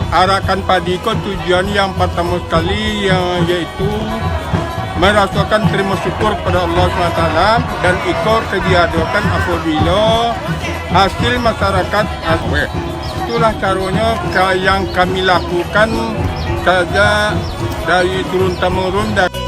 arahkan Padiko tujuan yang pertama sekali yaitu merasakan terima syukur pada Allah SWT dan ikut diadakan apabila hasil masyarakat aswe. Itulah caranya yang kami lakukan saja dari turun-temurun.